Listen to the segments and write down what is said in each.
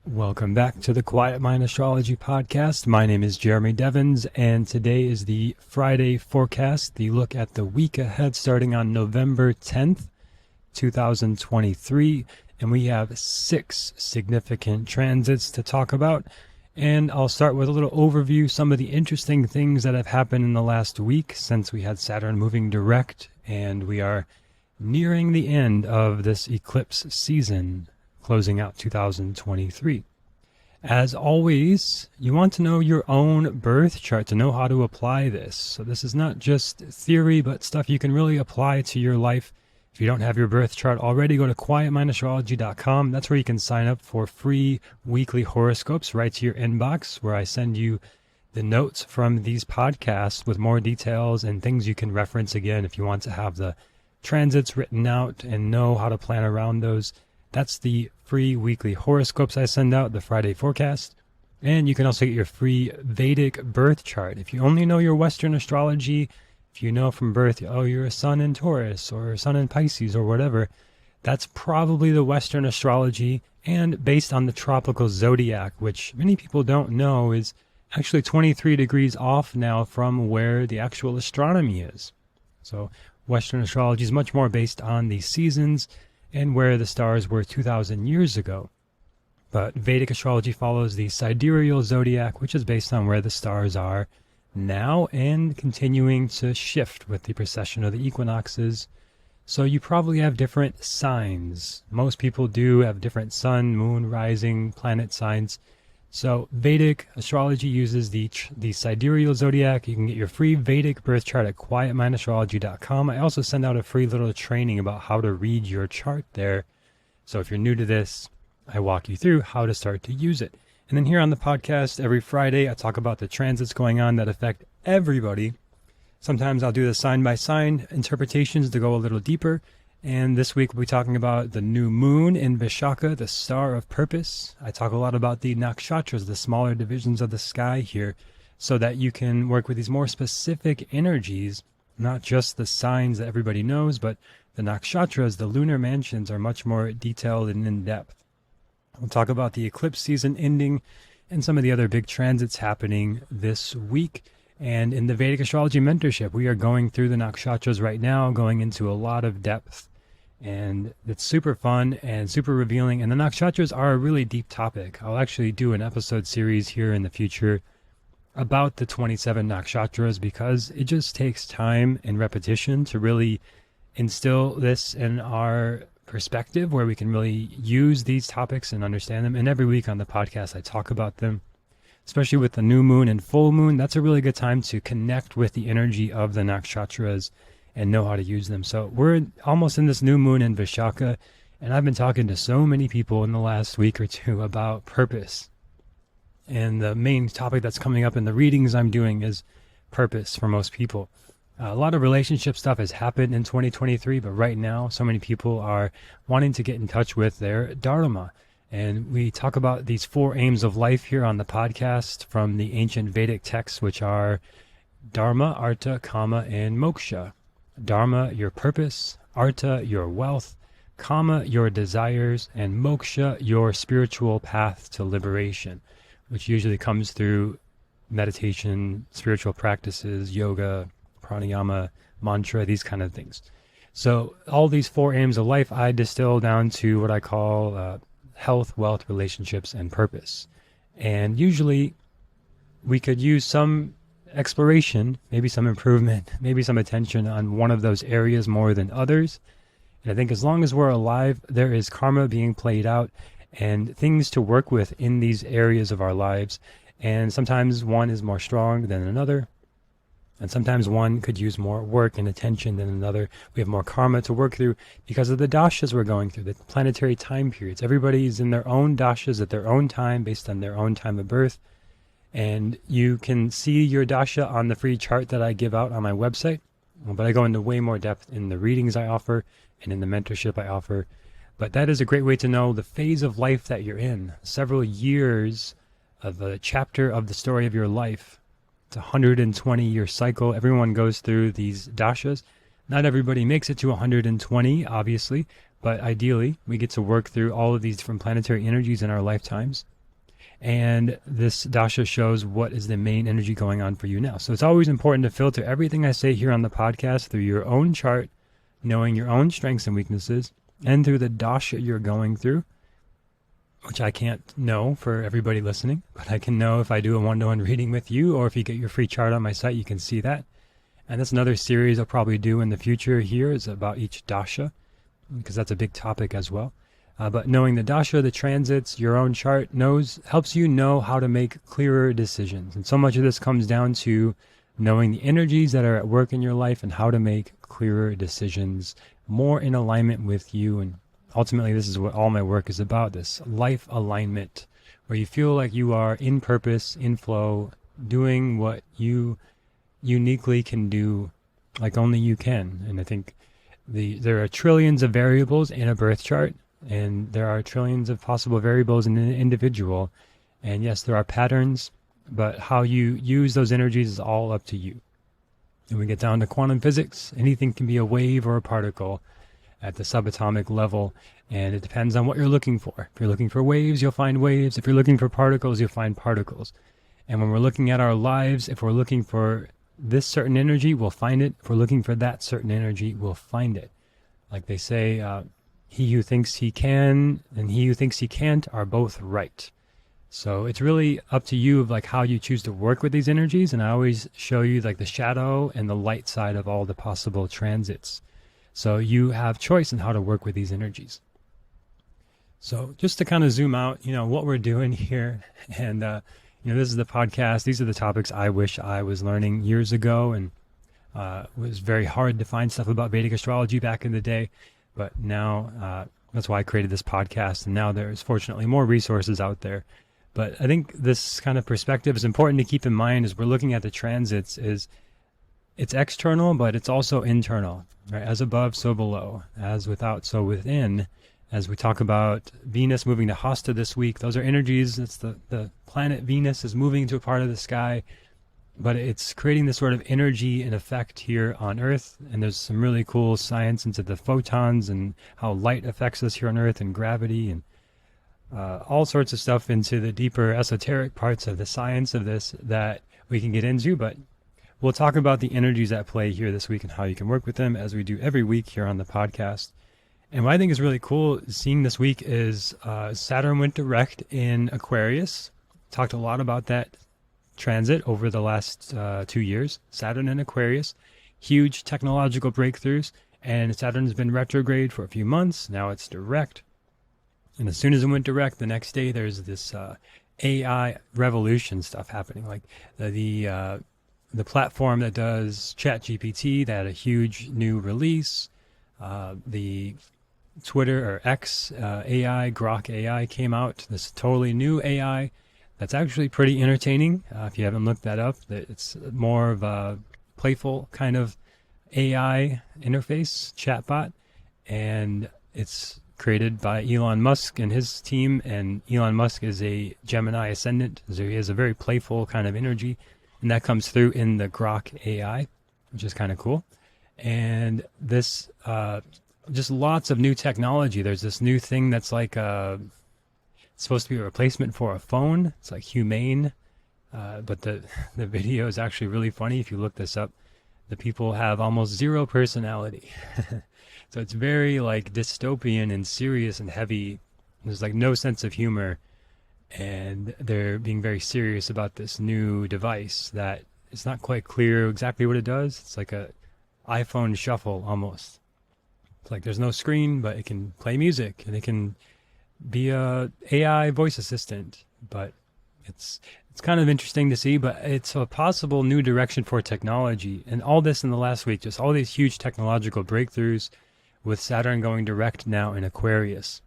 Welcome back to the Quiet Mind Astrology Podcast. My name is Jeremy Devins, and today is the Friday forecast, the look at the week ahead starting on November 10th, 2023. And we have 6 significant transits to talk about. And I'll start with a little overview, some of the interesting things that have happened in the last week since we had Saturn moving direct, and we are nearing the end of this eclipse season, closing out 2023. As always, you want to know your own birth chart to know how to apply this. So this is not just theory, but stuff you can really apply to your life. If you don't have your birth chart already, go to quietmindastrology.com. That's where you can sign up for free weekly horoscopes right to your inbox, where I send you the notes from these podcasts with more details and things you can reference again if you want to have the transits written out and know how to plan around those. That's the free weekly horoscopes I send out, the Friday forecast. And you can also get your free Vedic birth chart. If you only know your Western astrology, if you know from birth, you're a sun in Taurus or sun in Pisces or whatever, that's probably the Western astrology, and based on the tropical zodiac, which many people don't know is actually 23 degrees off now from where the actual astronomy is. So Western astrology is much more based on the seasons and where the stars were 2,000 years ago. But Vedic astrology follows the sidereal zodiac, which is based on where the stars are now and continuing to shift with the precession of the equinoxes. So you probably have different signs. Most people do have different sun, moon, rising, planet signs. So Vedic astrology uses the sidereal zodiac. You can get your free Vedic birth chart at quietmindastrology.com. I also send out a free little training about how to read your chart there. So if you're new to this, I walk you through how to start to use it. And then here on the podcast, every Friday, I talk about the transits going on that affect everybody. Sometimes I'll do the sign-by-sign interpretations to go a little deeper. And this week we'll be talking about the new moon in Vishaka, the star of purpose. I talk a lot about the nakshatras, the smaller divisions of the sky here, so that you can work with these more specific energies, not just the signs that everybody knows, but the nakshatras, the lunar mansions, are much more detailed and in-depth. We'll talk about the eclipse season ending and some of the other big transits happening this week. And in the Vedic Astrology Mentorship, we are going through the nakshatras right now, going into a lot of depth. And it's super fun and super revealing. And the nakshatras are a really deep topic. I'll actually do an episode series here in the future about the 27 nakshatras, because it just takes time and repetition to really instill this in our perspective, where we can really use these topics and understand them. And every week on the podcast, I talk about them, especially with the new moon and full moon. That's a really good time to connect with the energy of the nakshatras and know how to use them. So we're almost in this new moon in Vishaka, and I've been talking to so many people in the last week or two about purpose. And the main topic that's coming up in the readings I'm doing is purpose for most people. A lot of relationship stuff has happened in 2023, but right now so many people are wanting to get in touch with their Dharma. And we talk about these 4 aims of life here on the podcast from the ancient Vedic texts, which are Dharma, Artha, Kama, and Moksha. Dharma, your purpose; Artha, your wealth; Kama, your desires; and Moksha, your spiritual path to liberation, which usually comes through meditation, spiritual practices, yoga, pranayama, mantra, these kind of things. So all these 4 aims of life I distill down to what I call health, wealth, relationships, and purpose. And usually we could use some exploration, maybe some improvement, maybe some attention on one of those areas more than others. And I think as long as we're alive, there is karma being played out and things to work with in these areas of our lives. And sometimes one is more strong than another. And sometimes one could use more work and attention than another. We have more karma to work through because of the dashas we're going through, the planetary time periods. Everybody's in their own dashas at their own time, based on their own time of birth. And you can see your dasha on the free chart that I give out on my website. But I go into way more depth in the readings I offer and in the mentorship I offer. But that is a great way to know the phase of life that you're in. Several years of a chapter of the story of your life. It's a 120-year cycle. Everyone goes through these dashas. Not everybody makes it to 120, obviously, but ideally we get to work through all of these different planetary energies in our lifetimes. And this dasha shows what is the main energy going on for you now. So it's always important to filter everything I say here on the podcast through your own chart, knowing your own strengths and weaknesses, and through the dasha you're going through, which I can't know for everybody listening, but I can know if I do a one-to-one reading with you, or if you get your free chart on my site, you can see that. And that's another series I'll probably do in the future here, is about each dasha, because that's a big topic as well. But knowing the dasha, the transits, your own chart helps you know how to make clearer decisions. And so much of this comes down to knowing the energies that are at work in your life and how to make clearer decisions, more in alignment with you. And ultimately, this is what all my work is about, this life alignment, where you feel like you are in purpose, in flow, doing what you uniquely can do, like only you can. And I think there are trillions of variables in a birth chart, and there are trillions of possible variables in an individual. And yes, there are patterns, but how you use those energies is all up to you. And we get down to quantum physics, anything can be a wave or a particle at the subatomic level, and it depends on what you're looking for. If you're looking for waves, you'll find waves. If you're looking for particles, you'll find particles. And when we're looking at our lives, if we're looking for this certain energy, we'll find it. If we're looking for that certain energy, we'll find it. Like they say, he who thinks he can and he who thinks he can't are both right. So it's really up to you of like how you choose to work with these energies. And I always show you like the shadow and the light side of all the possible transits. So you have choice in how to work with these energies. So just to kind of zoom out, what we're doing here, and this is the podcast. These are the topics I wish I was learning years ago, and it was very hard to find stuff about Vedic astrology back in the day. But now that's why I created this podcast, and now there's fortunately more resources out there. But I think this kind of perspective is important to keep in mind as we're looking at the transits. Is it's external, but it's also internal, right? As above, so below. As without, so within. As we talk about Venus moving to Hasta this week, those are energies. It's the planet Venus is moving to a part of the sky, but it's creating this sort of energy and effect here on Earth. And there's some really cool science into the photons and how light affects us here on Earth, and gravity, and all sorts of stuff into the deeper esoteric parts of the science of this that we can get into. But we'll talk about the energies at play here this week and how you can work with them, as we do every week here on the podcast. And what I think is really cool seeing this week is Saturn went direct in Aquarius. Talked a lot about that transit over the last 2 years. Saturn in Aquarius, huge technological breakthroughs. And Saturn's been retrograde for a few months. Now it's direct. And as soon as it went direct, the next day there's this AI revolution stuff happening. Like the platform that does ChatGPT, that had a huge new release. The Twitter or X AI, Grok AI came out. This totally new AI that's actually pretty entertaining. If you haven't looked that up, it's more of a playful kind of AI interface, chatbot, and it's created by Elon Musk and his team. And Elon Musk is a Gemini ascendant, so he has a very playful kind of energy, and that comes through in the Grok AI, which is kind of cool. And this just lots of new technology. There's this new thing that's like it's supposed to be a replacement for a phone. It's like humane, but the video is actually really funny. If you look this up, the people have almost zero personality. So it's very like dystopian and serious and heavy. There's like no sense of humor, and they're being very serious about this new device that it's not quite clear exactly what it does. It's like a iPhone shuffle almost. It's like there's no screen, but it can play music, and it can be a AI voice assistant. But it's kind of interesting to see, but it's a possible new direction for technology. And all this in the last week, just all these huge technological breakthroughs with Saturn going direct now in Aquarius.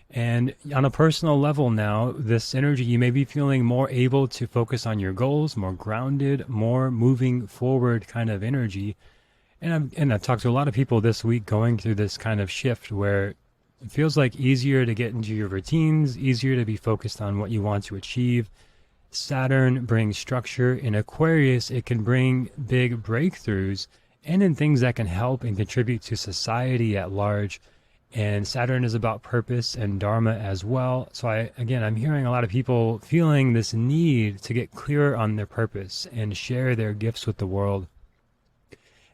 And on a personal level now, this energy, you may be feeling more able to focus on your goals, more grounded, more moving forward kind of energy. And I've talked to a lot of people this week going through this kind of shift where it feels like easier to get into your routines, easier to be focused on what you want to achieve. Saturn brings structure. In Aquarius, it can bring big breakthroughs and in things that can help and contribute to society at large. And Saturn is about purpose and Dharma as well. So I'm hearing a lot of people feeling this need to get clearer on their purpose and share their gifts with the world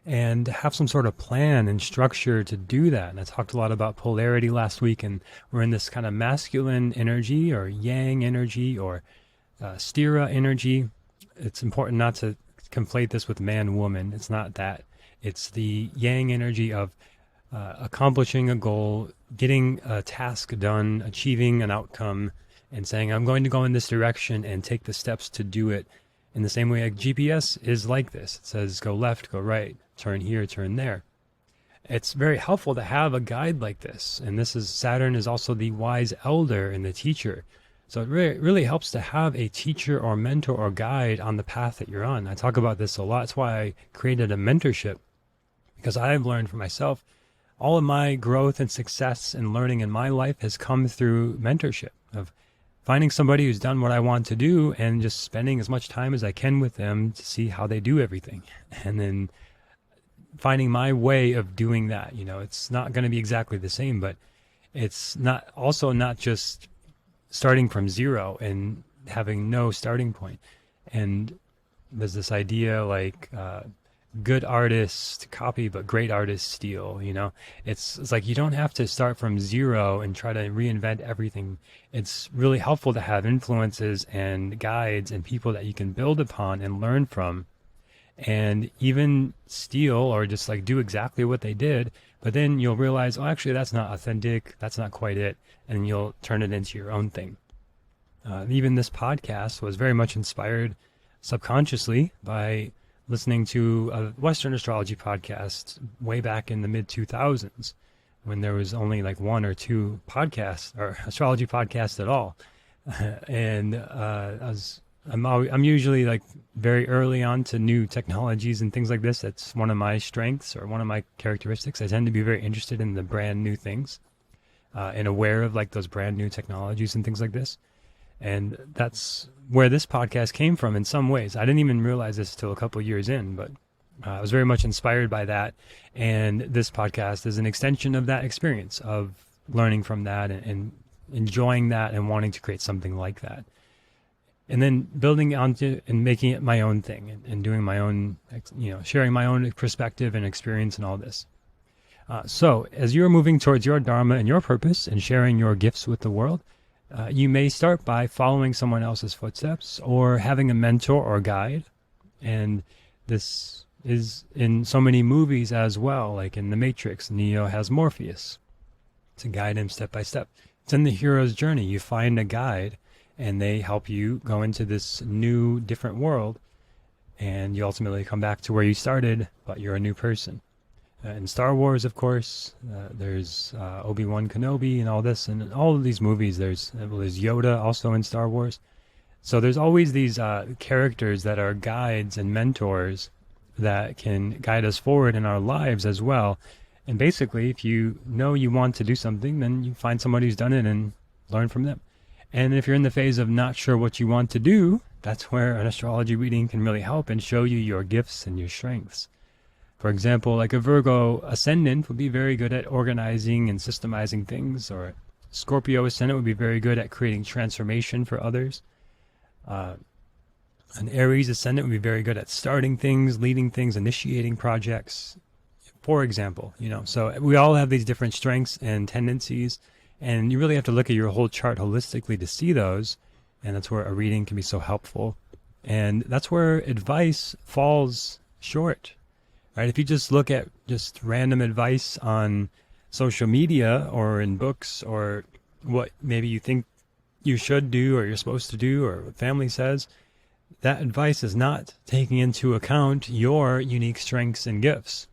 and have some sort of plan and structure to do that. And I talked a lot about polarity last week, and we're in this kind of masculine energy or yang energy or stira energy. It's important not to conflate this with man-woman. It's not that. It's the yang energy of accomplishing a goal, getting a task done, achieving an outcome, and saying, I'm going to go in this direction and take the steps to do it. In the same way, like GPS is like this. It says, go left, go right, turn here, turn there. It's very helpful to have a guide like this. And Saturn is also the wise elder and the teacher. So it really helps to have a teacher or mentor or guide on the path that you're on. I talk about this a lot. That's why I created a mentorship, because I've learned for myself, all of my growth and success and learning in my life has come through mentorship, of finding somebody who's done what I want to do and just spending as much time as I can with them to see how they do everything. And then finding my way of doing that. It's not going to be exactly the same, but it's not just starting from zero and having no starting point. And there's this idea like good artists copy, but great artists steal. It's like you don't have to start from zero and try to reinvent everything. It's really helpful to have influences and guides and people that you can build upon and learn from, and even steal or just like do exactly what they did. But then you'll realize, oh, actually that's not authentic, that's not quite it, and you'll turn it into your own thing. Even this podcast was very much inspired subconsciously by listening to a Western astrology podcast way back in the mid-2000s, when there was only like one or two podcasts or astrology podcasts at all. And I'm usually like very early on to new technologies and things like this. That's one of my strengths or one of my characteristics. I tend to be very interested in the brand new things and aware of like those brand new technologies and things like this. And that's where this podcast came from in some ways. I didn't even realize this till a couple of years in, but I was very much inspired by that. And this podcast is an extension of that experience of learning from that and enjoying that and wanting to create something like that. And then building onto and making it my own thing and doing my own, sharing my own perspective and experience and all this. So as you're moving towards your Dharma and your purpose and sharing your gifts with the world, you may start by following someone else's footsteps or having a mentor or guide. And this is in so many movies as well, like in The Matrix, Neo has Morpheus to guide him step by step. It's in the hero's journey. You find a guide and they help you go into this new, different world, and you ultimately come back to where you started, but you're a new person. In Star Wars, of course, there's Obi-Wan Kenobi and all this, and in all of these movies, there's Yoda also in Star Wars. So there's always these characters that are guides and mentors that can guide us forward in our lives as well. And basically, if you know you want to do something, then you find somebody who's done it and learn from them. And if you're in the phase of not sure what you want to do, that's where an astrology reading can really help and show you your gifts and your strengths. For example, like a Virgo ascendant would be very good at organizing and systemizing things, or Scorpio ascendant would be very good at creating transformation for others. An Aries ascendant would be very good at starting things, leading things, initiating projects, for example. So we all have these different strengths and tendencies, and you really have to look at your whole chart holistically to see those, and that's where a reading can be so helpful. And that's where advice falls short. Right? If you just look at just random advice on social media or in books or what maybe you think you should do or you're supposed to do or what family says, that advice is not taking into account your unique strengths and gifts.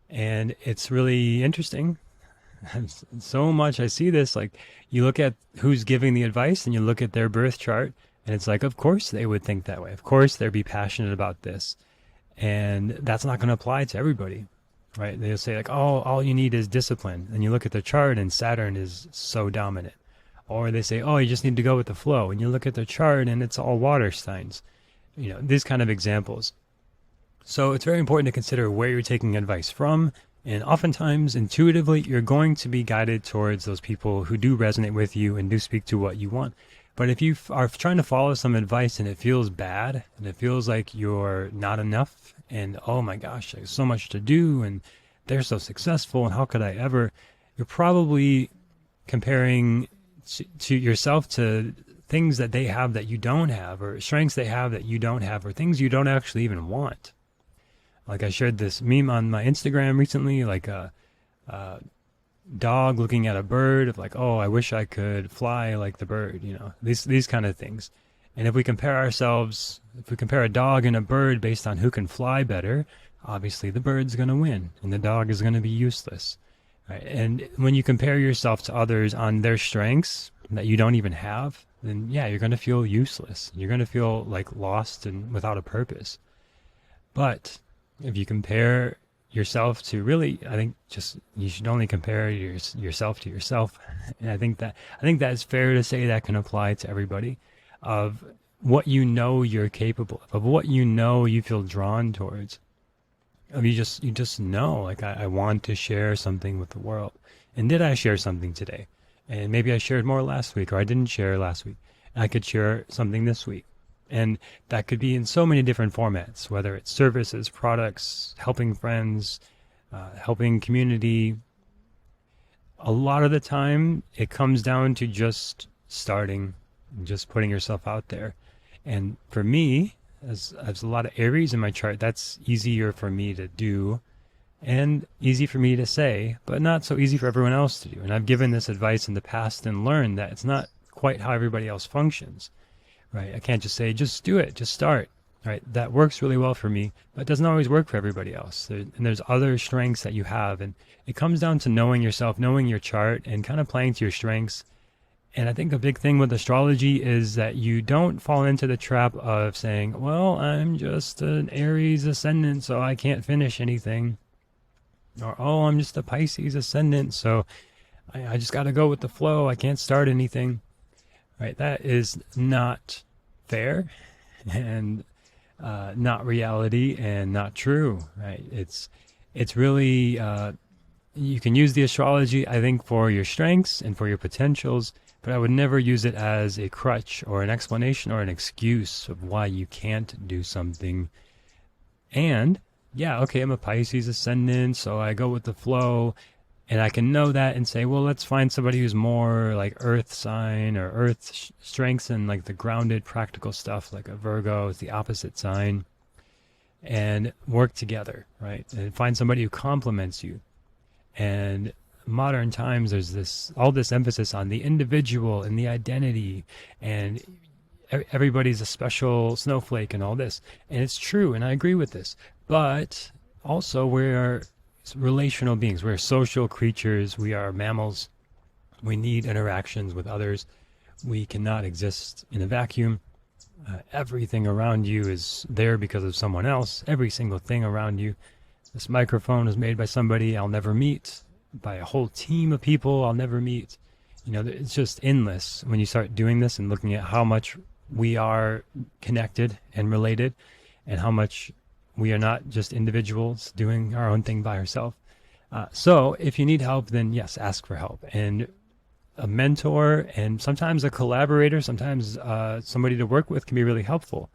And it's really interesting. So much I see this, like you look at who's giving the advice and you look at their birth chart and it's like, of course they would think that way. Of course they'd be passionate about this. And that's not going to apply to everybody, right? They'll say like, oh, all you need is discipline. And you look at the chart and Saturn is so dominant. Or they say, oh, you just need to go with the flow. And you look at the chart and it's all water signs. These kind of examples. So it's very important to consider where you're taking advice from And oftentimes, intuitively, you're going to be guided towards those people who do resonate with you and do speak to what you want. But if you are trying to follow some advice and it feels bad and it feels like you're not enough and, oh my gosh, there's so much to do and they're so successful and how could I ever, you're probably comparing to yourself to things that they have that you don't have, or strengths they have that you don't have, or things you don't actually even want. Like I shared this meme on my Instagram recently, like a dog looking at a bird of like, oh, I wish I could fly like the bird, these kind of things. And if we compare a dog and a bird based on who can fly better, obviously the bird's going to win and the dog is going to be useless. Right? And when you compare yourself to others on their strengths that you don't even have, then yeah, you're going to feel useless. You're going to feel like lost and without a purpose. But if you compare yourself to really, I think just you should only compare yourself to yourself. And I think that it's fair to say that can apply to everybody, of what you know you're capable of what you know you feel drawn towards. You just know, like I want to share something with the world. And did I share something today? And maybe I shared more last week, or I didn't share last week. I could share something this week. And that could be in so many different formats, whether it's services, products, helping friends, helping community. A lot of the time, it comes down to just starting, just putting yourself out there. And for me, as a lot of Aries in my chart, that's easier for me to do and easy for me to say, but not so easy for everyone else to do. And I've given this advice in the past and learned that it's not quite how everybody else functions. Right? I can't just say, just do it, just start. Right? That works really well for me, but it doesn't always work for everybody else. And there's other strengths that you have. And it comes down to knowing yourself, knowing your chart, and kind of playing to your strengths. And I think a big thing with astrology is that you don't fall into the trap of saying, well, I'm just an Aries ascendant, so I can't finish anything. Or, oh, I'm just a Pisces ascendant, so I just got to go with the flow. I can't start anything. Right? That is not fair and not reality and not true. Right? It's really, you can use the astrology, I think, for your strengths and for your potentials, but I would never use it as a crutch or an explanation or an excuse of why you can't do something. And yeah, okay, I'm a Pisces ascendant, so I go with the flow. And I can know that and say, well, let's find somebody who's more like earth sign or earth strengths and like the grounded practical stuff, like a Virgo is the opposite sign, and work together, right? And find somebody who complements you. And modern times, there's all this emphasis on the individual and the identity, and everybody's a special snowflake and all this. And it's true, and I agree with this. But also we're relational beings. We're social creatures. We are mammals. We need interactions with others. We cannot exist in a vacuum. Everything around you is there because of someone else. Every single thing around you. This microphone is made by somebody I'll never meet, by a whole team of people I'll never meet. It's just endless when you start doing this and looking at how much we are connected and related, and how much we are not just individuals doing our own thing by ourselves. So if you need help, then yes, ask for help. And a mentor and sometimes a collaborator, sometimes somebody to work with can be really helpful.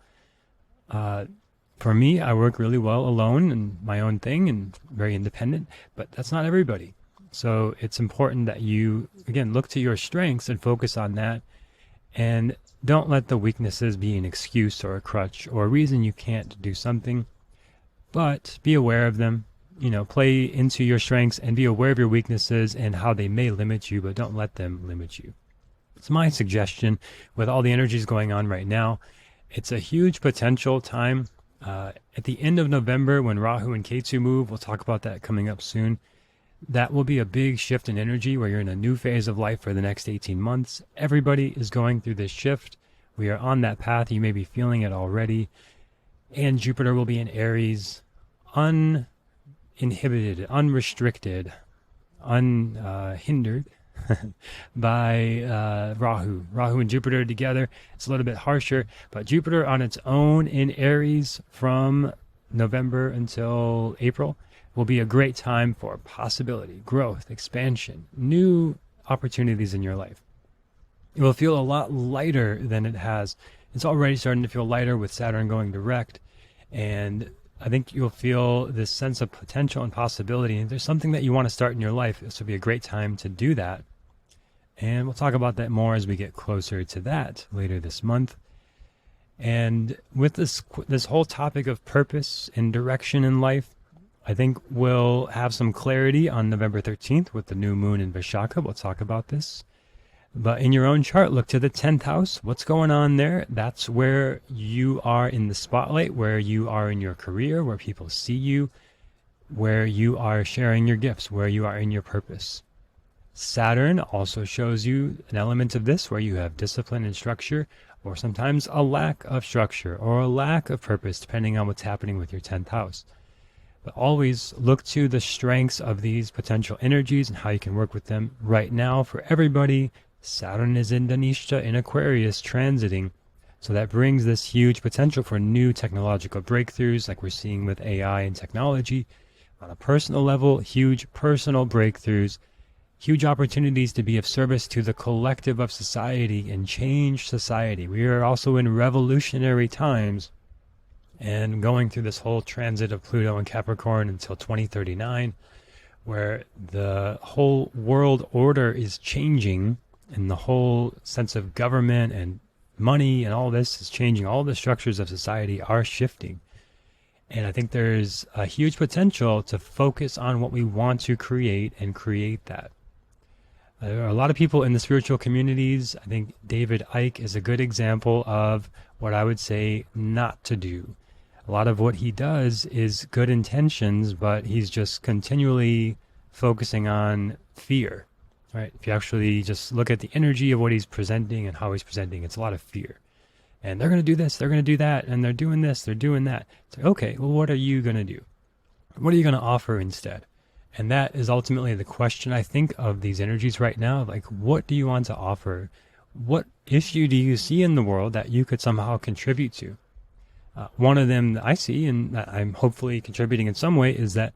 For me, I work really well alone and my own thing and very independent, but that's not everybody. So it's important that you, again, look to your strengths and focus on that. And don't let the weaknesses be an excuse or a crutch or a reason you can't do something. But be aware of them, play into your strengths and be aware of your weaknesses and how they may limit you, but don't let them limit you. It's my suggestion with all the energies going on right now. It's a huge potential time. At the end of November, when Rahu and Ketu move, we'll talk about that coming up soon. That will be a big shift in energy where you're in a new phase of life for the next 18 months. Everybody is going through this shift. We are on that path. You may be feeling it already. And Jupiter will be in Aries, uninhibited, unrestricted, unhindered by Rahu. Rahu and Jupiter together, it's a little bit harsher, but Jupiter on its own in Aries from November until April will be a great time for possibility, growth, expansion, new opportunities in your life. It will feel a lot lighter than it has. It's already starting to feel lighter with Saturn going direct, and I think you'll feel this sense of potential and possibility. And if there's something that you want to start in your life, this will be a great time to do that. And we'll talk about that more as we get closer to that later this month. And with this whole topic of purpose and direction in life, I think we'll have some clarity on November 13th with the new moon in Vishaka. We'll talk about this. But in your own chart, look to the 10th house. What's going on there? That's where you are in the spotlight, where you are in your career, where people see you, where you are sharing your gifts, where you are in your purpose. Saturn also shows you an element of this, where you have discipline and structure, or sometimes a lack of structure or a lack of purpose, depending on what's happening with your 10th house. But always look to the strengths of these potential energies and how you can work with them. Right now, for everybody, Saturn is in Dhanishta in Aquarius transiting, so that brings this huge potential for new technological breakthroughs like we're seeing with AI and technology. On a personal level, huge personal breakthroughs, huge opportunities to be of service to the collective of society and change society. We are also in revolutionary times and going through this whole transit of Pluto and Capricorn until 2039, where the whole world order is changing and the whole sense of government and money and all this is changing. All the structures of society are shifting. And I think there's a huge potential to focus on what we want to create and create that. There are a lot of people in the spiritual communities. I think David Icke is a good example of what I would say not to do. A lot of what he does is good intentions, but he's just continually focusing on fear. Right? If you actually just look at the energy of what he's presenting and how he's presenting, it's a lot of fear. And they're going to do this, they're going to do that, and they're doing this, they're doing that. It's like, okay, well, what are you going to do? What are you going to offer instead? And that is ultimately the question, I think, of these energies right now. Like, what do you want to offer? What issue do you see in the world that you could somehow contribute to? One of them that I see, and that I'm hopefully contributing in some way, is that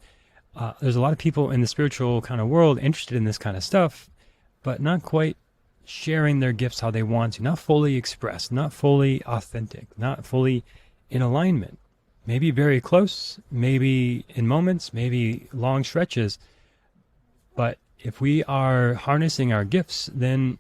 there's a lot of people in the spiritual kind of world interested in this kind of stuff, but not quite sharing their gifts how they want to, not fully expressed, not fully authentic, not fully in alignment. Maybe very close, maybe in moments, maybe long stretches. But if we are harnessing our gifts, then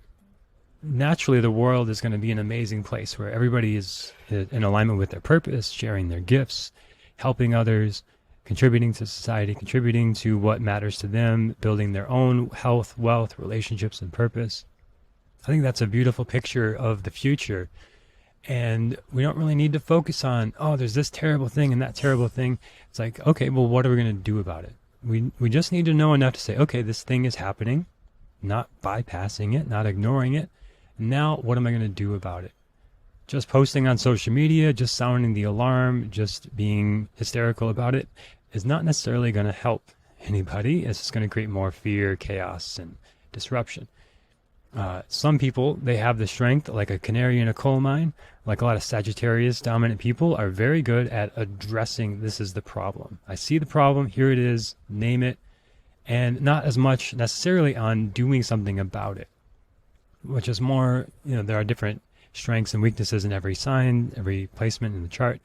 naturally the world is going to be an amazing place where everybody is in alignment with their purpose, sharing their gifts, helping others, contributing to society, contributing to what matters to them, building their own health, wealth, relationships, and purpose. I think that's a beautiful picture of the future. And we don't really need to focus on, oh, there's this terrible thing and that terrible thing. It's like, okay, well, what are we going to do about it? We just need to know enough to say, okay, this thing is happening, not bypassing it, not ignoring it. Now, what am I going to do about it? Just posting on social media, just sounding the alarm, just being hysterical about it is not necessarily going to help anybody. It's just going to create more fear, chaos, and disruption. Some people, they have the strength, like a canary in a coal mine, like a lot of Sagittarius dominant people are very good at addressing this is the problem. I see the problem, here it is, name it, and not as much necessarily on doing something about it, which is more, there are different strengths and weaknesses in every sign, every placement in the chart.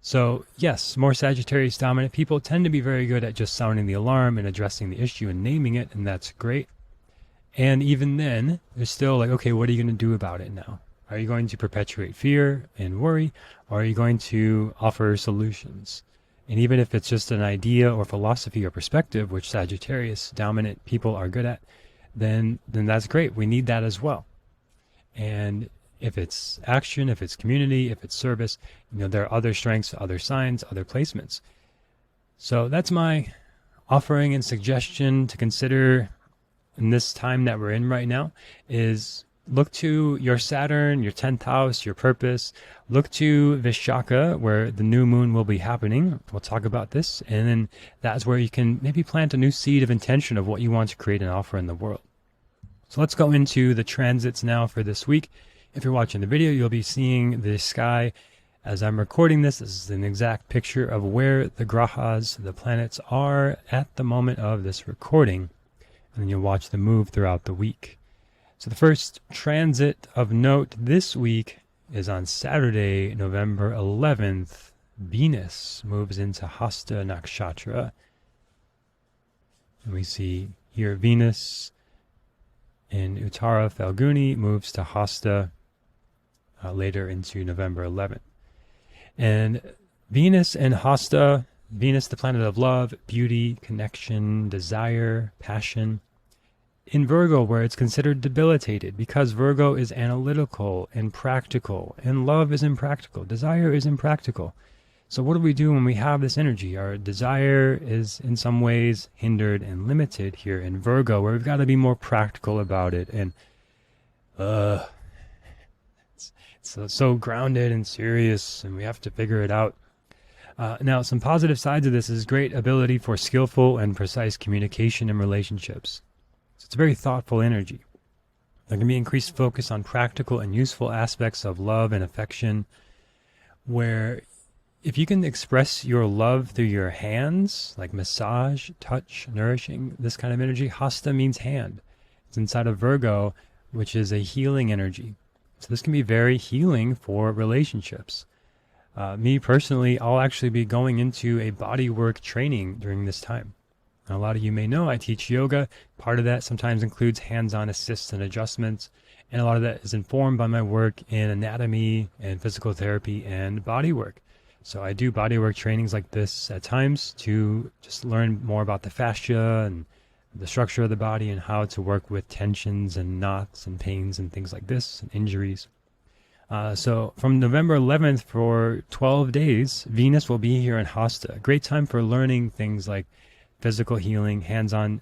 So yes, more Sagittarius dominant people tend to be very good at just sounding the alarm and addressing the issue and naming it, and that's great. And even then, they're still like, okay, what are you going to do about it now? Are you going to perpetuate fear and worry, or are you going to offer solutions? And even if it's just an idea or philosophy or perspective, which Sagittarius dominant people are good at, then that's great. We need that as well. And if it's action, if it's community, if it's service, there are other strengths, other signs, other placements. So that's my offering and suggestion to consider in this time that we're in right now, is look to your Saturn, your 10th house, your purpose. Look to Vishaka, where the new moon will be happening. We'll talk about this. And then that's where you can maybe plant a new seed of intention of what you want to create and offer in the world. So let's go into the transits now for this week. If you're watching the video, you'll be seeing the sky As I'm recording this is an exact picture of where the grahas, the planets, are at the moment of this recording. And then you'll watch them move throughout the week. So the first transit of note this week is on Saturday, November 11th. Venus moves into Hasta nakshatra. And we see here Venus in Uttara Phalguni moves to Hasta later into November 11th. And Venus and Hasta, Venus, the planet of love, beauty, connection, desire, passion, in Virgo, where it's considered debilitated, because Virgo is analytical and practical, and love is impractical, desire is impractical. So what do we do when we have this energy? Our desire is in some ways hindered and limited here in Virgo, where we've got to be more practical about it. And it's so grounded and serious, and we have to figure it out. Now, some positive sides of this is great ability for skillful and precise communication in relationships. So it's a very thoughtful energy. There can be increased focus on practical and useful aspects of love and affection, where if you can express your love through your hands, like massage, touch, nourishing, this kind of energy, Hasta means hand. It's inside of Virgo, which is a healing energy. So this can be very healing for relationships. Me personally, I'll actually be going into a bodywork training during this time. Now, a lot of you may know I teach yoga. Part of that sometimes includes hands-on assists and adjustments, and a lot of that is informed by my work in anatomy and physical therapy and bodywork. So I do bodywork trainings like this at times to just learn more about the fascia and the structure of the body and how to work with tensions and knots and pains and things like this and injuries. So from November 11th for 12 days, Venus will be here in Hasta. A great time for learning things like physical healing, hands-on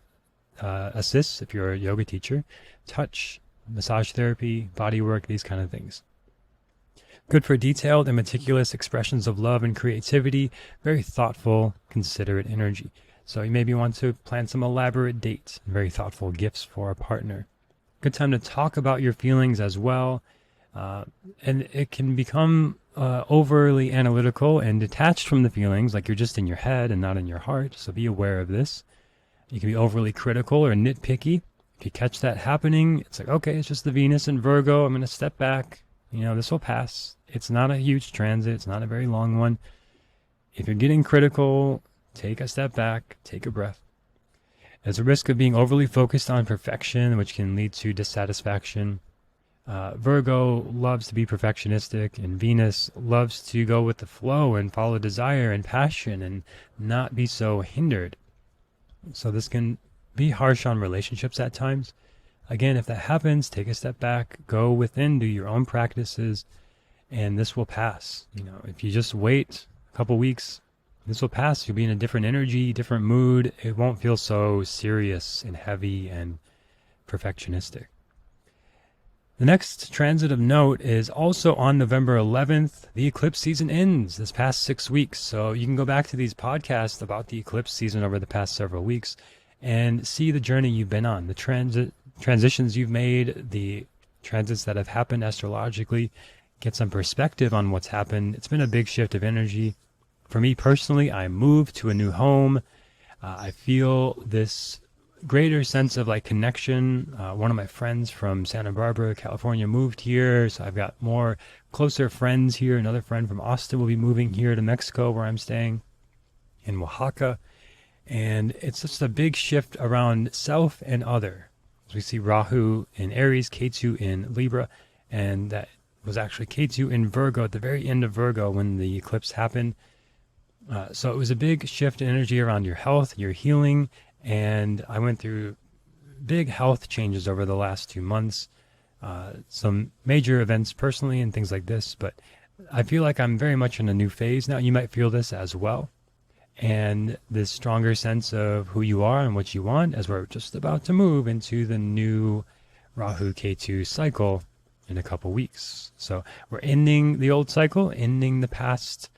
assists if you're a yoga teacher, touch, massage therapy, body work, these kind of things. Good for detailed and meticulous expressions of love and creativity, very thoughtful, considerate energy. So you maybe want to plan some elaborate dates, very thoughtful gifts for a partner. Good time to talk about your feelings as well. And it can become overly analytical and detached from the feelings, like you're just in your head and not in your heart. So be aware of this. You can be overly critical or nitpicky. If you catch that happening, it's like, okay, it's just the Venus and Virgo. I'm going to step back. This will pass. It's not a huge transit. It's not a very long one. If you're getting critical, take a step back, take a breath. There's a risk of being overly focused on perfection, which can lead to dissatisfaction. Virgo loves to be perfectionistic, and Venus loves to go with the flow and follow desire and passion and not be so hindered. So this can be harsh on relationships at times. Again, if that happens, take a step back, go within, do your own practices, and this will pass. If you just wait a couple weeks, this will pass. You'll be in a different energy, different mood. It won't feel so serious and heavy and perfectionistic. The next transit of note is also on November 11th. The eclipse season ends this past 6 weeks. So you can go back to these podcasts about the eclipse season over the past several weeks and see the journey you've been on, the transitions you've made, the transits that have happened astrologically, get some perspective on what's happened. It's been a big shift of energy. For me personally, I moved to a new home. I feel this greater sense of connection. One of my friends from Santa Barbara, California moved here, so I've got more closer friends here. Another friend from Austin will be moving here to Mexico, where I'm staying in Oaxaca. And it's just a big shift around self and other. As we see Rahu in Aries, Ketu in Libra, and that was actually Ketu in Virgo at the very end of Virgo when the eclipse happened. So it was a big shift in energy around your health, your healing, and I went through big health changes over the last 2 months, some major events personally and things like this, but I feel like I'm very much in a new phase now. You might feel this as well. And this stronger sense of who you are and what you want as we're just about to move into the new Rahu Ketu cycle in a couple weeks. So we're ending the old cycle, ending the past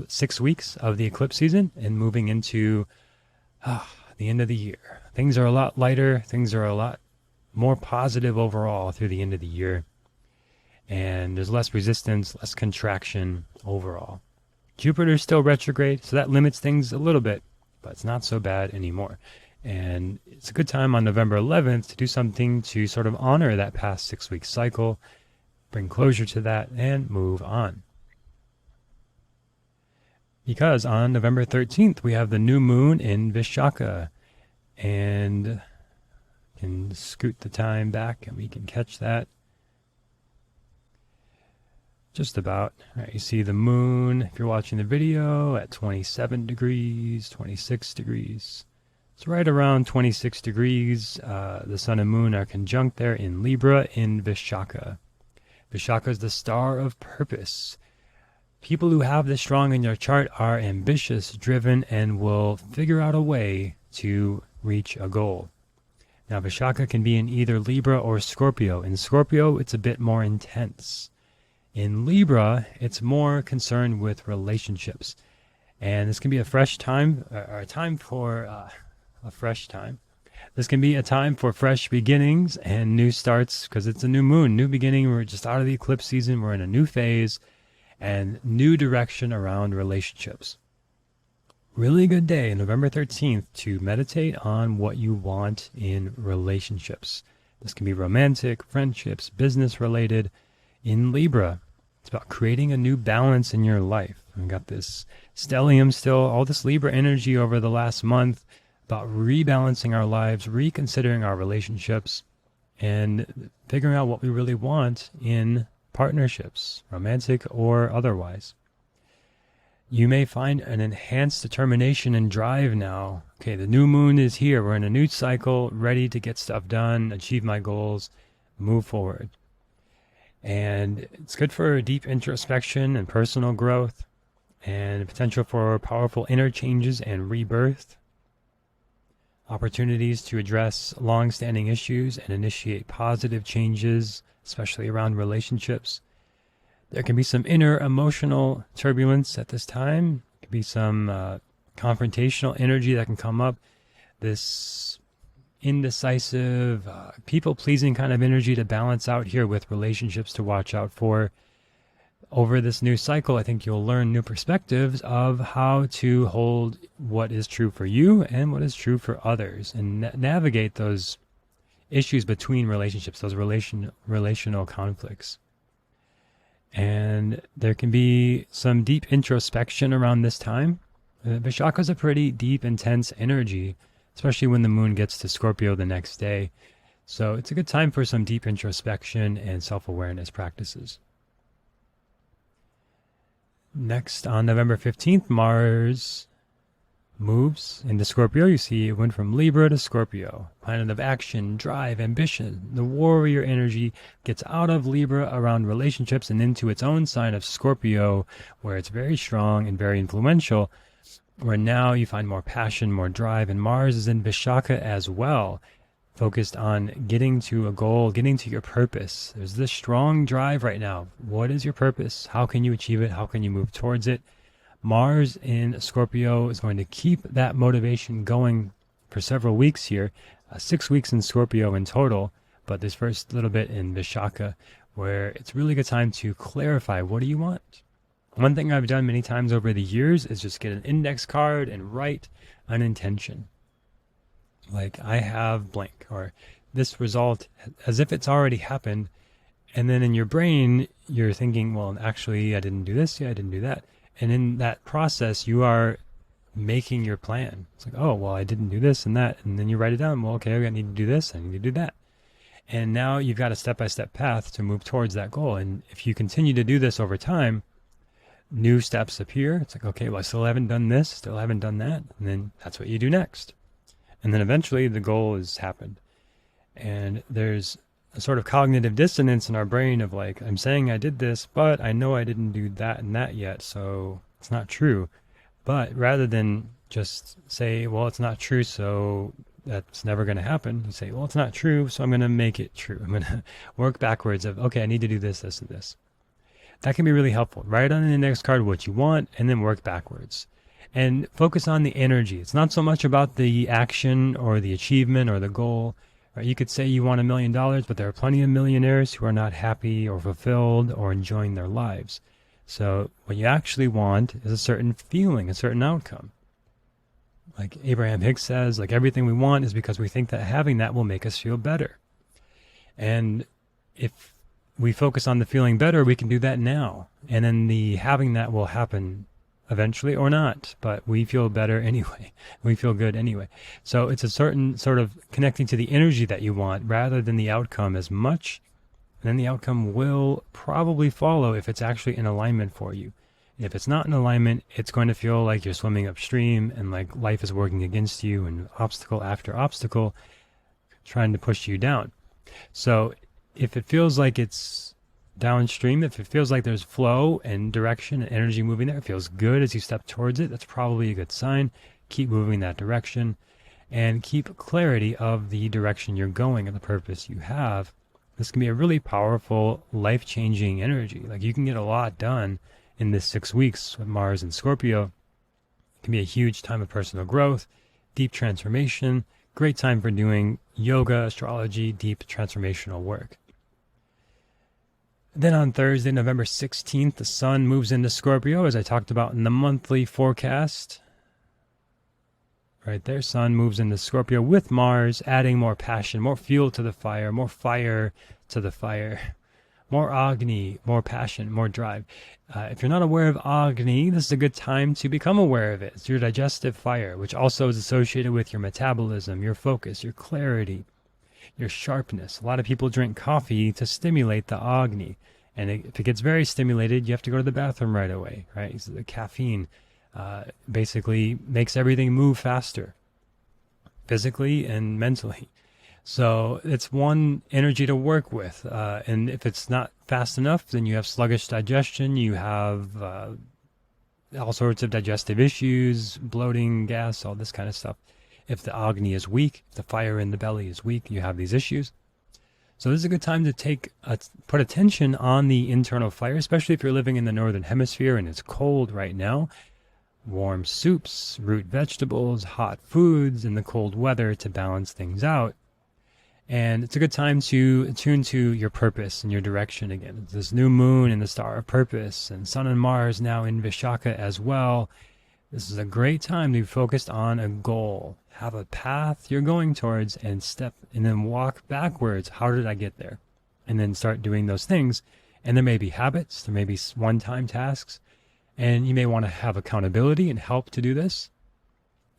6 weeks of the eclipse season and moving into the end of the year. Things are a lot lighter. Things are a lot more positive overall through the end of the year. and there's less resistance, less contraction overall. Jupiter's still retrograde, so that limits things a little bit, but it's not so bad anymore. And it's a good time on November 11th to do something to sort of honor that past 6-week cycle, bring closure to that, and move on. Because on November 13th, we have the new moon in Vishaka, and can scoot the time back and we can catch that. Just about. All right, you see the moon, if you're watching the video, at 27 degrees, 26 degrees. It's right around 26 degrees. The sun and moon are conjunct there in Libra in Vishaka. Vishaka is the star of purpose. People who have this strong in their chart are ambitious, driven, and will figure out a way to reach a goal. Now, Vishaka can be in either Libra or Scorpio. In Scorpio, it's a bit more intense. In Libra, it's more concerned with relationships. And this can be a fresh time, or a time for a fresh time. This can be a time for fresh beginnings and new starts, because it's a new moon, new beginning. We're just out of the eclipse season. We're in a new phase and new direction around relationships. Really good day, November 13th, to meditate on what you want in relationships. This can be romantic, friendships, business related. In Libra, it's about creating a new balance in your life. We've got this stellium still, all this Libra energy over the last month, about rebalancing our lives, reconsidering our relationships, and figuring out what we really want in partnerships, romantic or otherwise. You may find an enhanced determination and drive now. Okay, the new moon is here. We're in a new cycle, ready to get stuff done, achieve my goals, move forward. And it's good for deep introspection and personal growth, and potential for powerful inner changes and rebirth. Opportunities to address long-standing issues and initiate positive changes, especially around relationships. There can be some inner emotional turbulence at this time. There can be some confrontational energy that can come up. This indecisive, people-pleasing kind of energy to balance out here with relationships to watch out for. Over this new cycle, I think you'll learn new perspectives of how to hold what is true for you and what is true for others, and navigate those issues between relationships, those relational conflicts. And there can be some deep introspection around this time. Vishaka is a pretty deep, intense energy, especially when the moon gets to Scorpio the next day. So it's a good time for some deep introspection and self-awareness practices. Next, on November 15th, Mars moves into Scorpio. You see it went from Libra to Scorpio. Planet of action, drive, ambition. The warrior energy gets out of Libra around relationships and into its own sign of Scorpio, where it's very strong and very influential, where now you find more passion, more drive. And Mars is in Vishaka as well, focused on getting to a goal, getting to your purpose. There's this strong drive right now. What is your purpose? How can you achieve it? How can you move towards it? Mars in Scorpio is going to keep that motivation going for several weeks here, 6 weeks in Scorpio in total, but this first little bit in Vishaka, where it's really a good time to clarify, what do you want? One thing I've done many times over the years is just get an index card and write an intention. Like, I have blank, or this result, as if it's already happened. And then in your brain, you're thinking, well, actually, I didn't do this, yeah, I didn't do that. And in that process, you are making your plan. It's like, oh, well, I didn't do this and that. And then you write it down. Well, okay, I need to do this. I need to do that. And now you've got a step-by-step path to move towards that goal. And if you continue to do this over time, new steps appear. It's like, okay, well, I still haven't done this, still haven't done that. And then that's what you do next. And then eventually the goal has happened. And there's a sort of cognitive dissonance in our brain of like, I'm saying I did this, but I know I didn't do that and that yet, so it's not true. But rather than just say, well, it's not true, so that's never going to happen, you say, well, it's not true, so I'm going to make it true. I'm going to work backwards of, okay, I need to do this, this, and this. That can be really helpful. Write on the index card what you want, and then work backwards. And focus on the energy. It's not so much about the action or the achievement or the goal. Right? You could say you want $1 million, but there are plenty of millionaires who are not happy or fulfilled or enjoying their lives. So what you actually want is a certain feeling, a certain outcome. Like Abraham Hicks says, like everything we want is because we think that having that will make us feel better. And if we focus on the feeling better, we can do that now. And then the having that will happen eventually or not, but we feel better anyway. We feel good anyway. So it's a certain sort of connecting to the energy that you want rather than the outcome as much. And then the outcome will probably follow if it's actually in alignment for you. If it's not in alignment, it's going to feel like you're swimming upstream and like life is working against you and obstacle after obstacle trying to push you down. So if it feels like it's downstream, if it feels like there's flow and direction and energy moving there, it feels good as you step towards it, that's probably a good sign. Keep moving that direction and keep clarity of the direction you're going and the purpose you have. This can be a really powerful, life-changing energy. Like you can get a lot done in this 6 weeks with Mars and Scorpio. It can be a huge time of personal growth, deep transformation, great time for doing yoga, astrology, deep transformational work. Then on Thursday, November 16th, the sun moves into Scorpio, as I talked about in the monthly forecast. Right there, sun moves into Scorpio with Mars, adding more passion, more fuel to the fire, more fire to the fire, more Agni, more passion, more drive. If you're not aware of Agni, this is a good time to become aware of it. It's your digestive fire, which also is associated with your metabolism, your focus, your clarity, your sharpness. A lot of people drink coffee to stimulate the Agni. And if it gets very stimulated, you have to go to the bathroom right away, right? So the caffeine basically makes everything move faster, physically and mentally. So it's one energy to work with. And if it's not fast enough, then you have sluggish digestion. You have all sorts of digestive issues, bloating, gas, all this kind of stuff. If the Agni is weak, if the fire in the belly is weak, you have these issues. So this is a good time to put attention on the internal fire, especially if you're living in the northern hemisphere and it's cold right now. Warm soups, root vegetables, hot foods, and the cold weather to balance things out. And it's a good time to attune to your purpose and your direction again. It's this new moon and the star of purpose, and Sun and Mars now in Vishaka as well. This is a great time to be focused on a goal. Have a path you're going towards and then walk backwards. How did I get there? And then start doing those things. And there may be habits, there may be one-time tasks, and you may want to have accountability and help to do this.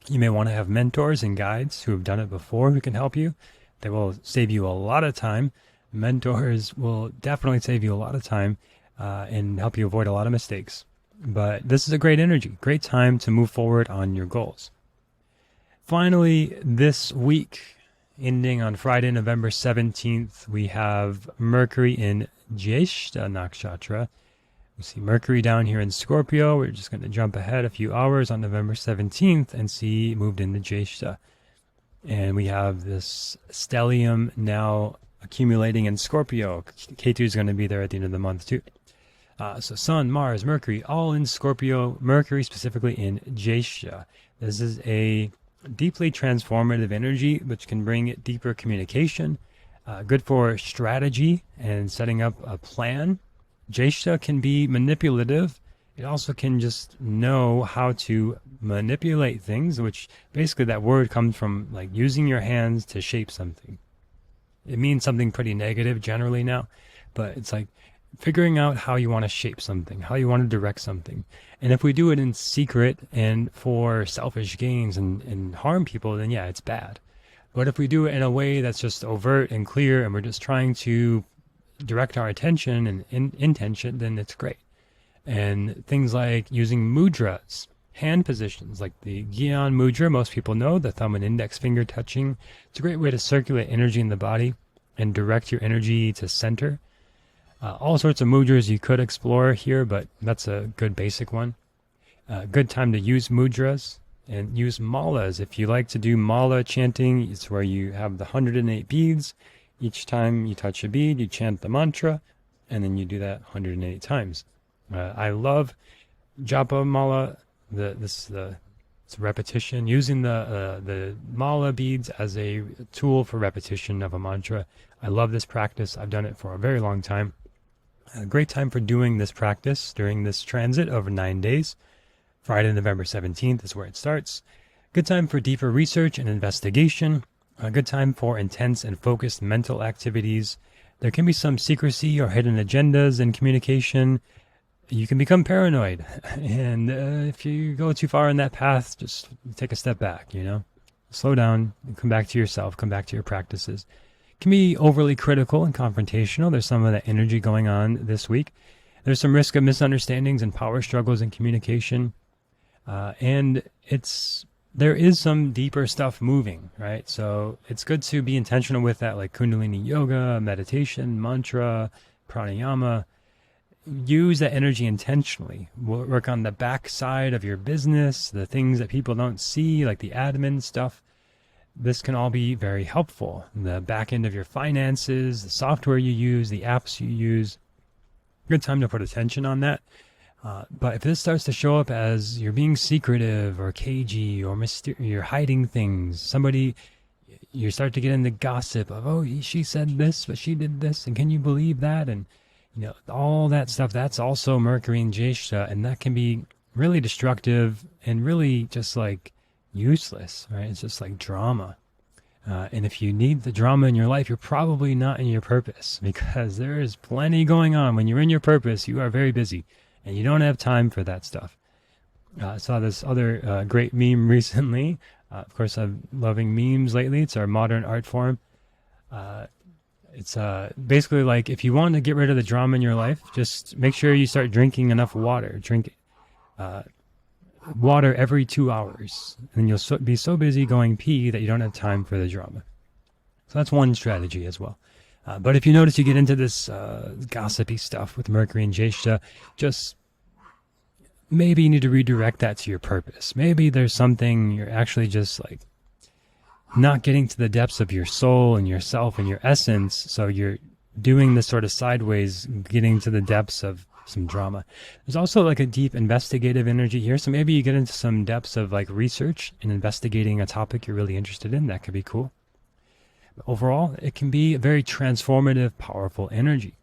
You may want to have mentors and guides who have done it before who can help you. They will save you a lot of time. Mentors will definitely save you a lot of time and help you avoid a lot of mistakes. But this is a great energy, great time to move forward on your goals. Finally, this week, ending on Friday, November 17th, we have Mercury in Jyeshta nakshatra. We see Mercury down here in Scorpio. We're just going to jump ahead a few hours on November 17th and see moved into Jyeshta. And we have this stellium now accumulating in Scorpio. Ketu is going to be there at the end of the month too. So Sun, Mars, Mercury, all in Scorpio. Mercury specifically in Jyeshta. This is a deeply transformative energy which can bring deeper communication. Good for strategy and setting up a plan. Jyeshta can be manipulative. It also can just know how to manipulate things, which basically that word comes from like using your hands to shape something. It means something pretty negative generally now, but it's like figuring out how you want to shape something, how you want to direct something. And if we do it in secret and for selfish gains and harm people, then yeah, it's bad. But if we do it in a way that's just overt and clear and we're just trying to direct our attention and intention, then it's great. And things like using mudras, hand positions, like the Gyan mudra, most people know, the thumb and index finger touching. It's a great way to circulate energy in the body and direct your energy to center. All sorts of mudras you could explore here, but that's a good basic one. Good time to use mudras and use malas. If you like to do mala chanting, it's where you have the 108 beads. Each time you touch a bead, you chant the mantra, and then you do that 108 times. I love japa mala. This is the It's repetition, using the mala beads as a tool for repetition of a mantra. I love this practice. I've done it for a very long time. A great time for doing this practice during this transit over 9 days. Friday, November 17th is where it starts. Good time for deeper research and investigation. A good time for intense and focused mental activities. There can be some secrecy or hidden agendas in communication. You can become paranoid. And if you go too far in that path, just take a step back, Slow down and come back to yourself, come back to your practices. Can be overly critical and confrontational. There's some of that energy going on this week. There's some risk of misunderstandings and power struggles in communication. And there is some deeper stuff moving, right? So it's good to be intentional with that, like kundalini yoga, meditation, mantra, pranayama. Use that energy intentionally. Work on the back side of your business, the things that people don't see, like the admin stuff. This can all be very helpful. The back end of your finances, the software you use, the apps you use. Good time to put attention on that. But if this starts to show up as you're being secretive or cagey or you're hiding things, you start to get into gossip of, oh, she said this, but she did this, and can you believe that? And all that stuff, that's also Mercury and Jyeshtha, and that can be really destructive and really just like useless, right? It's just like drama. And if you need the drama in your life, you're probably not in your purpose, because there is plenty going on. When you're in your purpose, you are very busy and you don't have time for that stuff. I saw this other great meme recently. Of course, I'm loving memes lately. It's our modern art form. It's basically like, if you want to get rid of the drama in your life, just make sure you start drinking enough water. Drink water every 2 hours, and you'll be so busy going pee that you don't have time for the drama. So that's one strategy as well. But if you notice you get into this gossipy stuff with Mercury and Jyeshtha, just maybe you need to redirect that to your purpose. Maybe there's something you're actually just like not getting to the depths of your soul and yourself and your essence, so you're doing this sort of sideways, getting to the depths of some drama. There's also like a deep investigative energy here, so maybe you get into some depths of like research and investigating a topic you're really interested in. That could be cool. But overall, it can be a very transformative, powerful energy.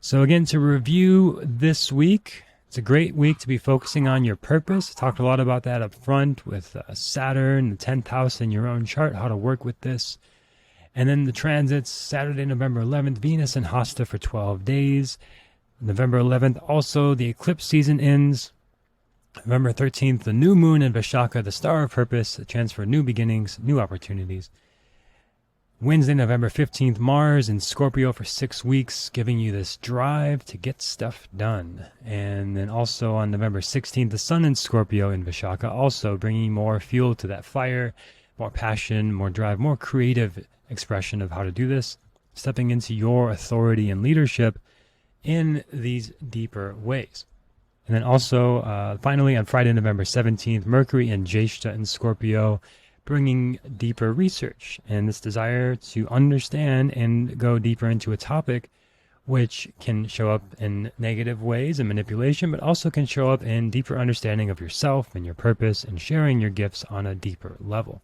So again, to review this week, it's a great week to be focusing on your purpose. I talked a lot about that up front with Saturn, the 10th house in your own chart, how to work with this. And then the transits, Saturday, November 11th, Venus and Hasta for 12 days. November 11th, also the eclipse season ends. November 13th, the new moon in Vishaka, the star of purpose, a chance for new beginnings, new opportunities. Wednesday, November 15th, Mars in Scorpio for 6 weeks, giving you this drive to get stuff done. And then also on November 16th, the sun in Scorpio in Vishaka, also bringing more fuel to that fire, more passion, more drive, more creative expression of how to do this, stepping into your authority and leadership in these deeper ways. And then also, finally, on Friday, November 17th, Mercury and Jyeshtha in Scorpio, bringing deeper research and this desire to understand and go deeper into a topic, which can show up in negative ways and manipulation, but also can show up in deeper understanding of yourself and your purpose and sharing your gifts on a deeper level.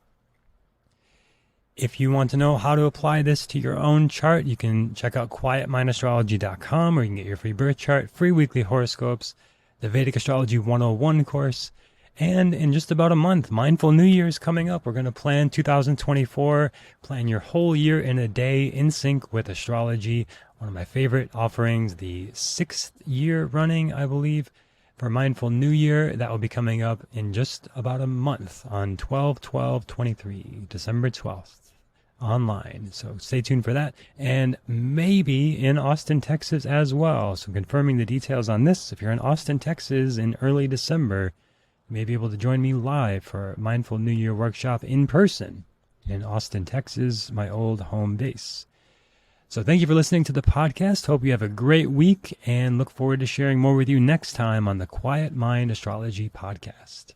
If you want to know how to apply this to your own chart, you can check out quietmindastrology.com, or you can get your free birth chart, free weekly horoscopes, the Vedic Astrology 101 course, and in just about a month, Mindful New Year is coming up. We're going to plan 2024, plan your whole year in a day in sync with astrology. One of my favorite offerings, the 6th year running, I believe, for Mindful New Year. That will be coming up in just about a month on 12/12/23, December 12th. Online. So stay tuned for that. And maybe in Austin, Texas as well. So confirming the details on this. If you're in Austin, Texas in early December, you may be able to join me live for a Mindful New Year workshop in person in Austin, Texas, my old home base. So thank you for listening to the podcast. Hope you have a great week and look forward to sharing more with you next time on the Quiet Mind Astrology Podcast.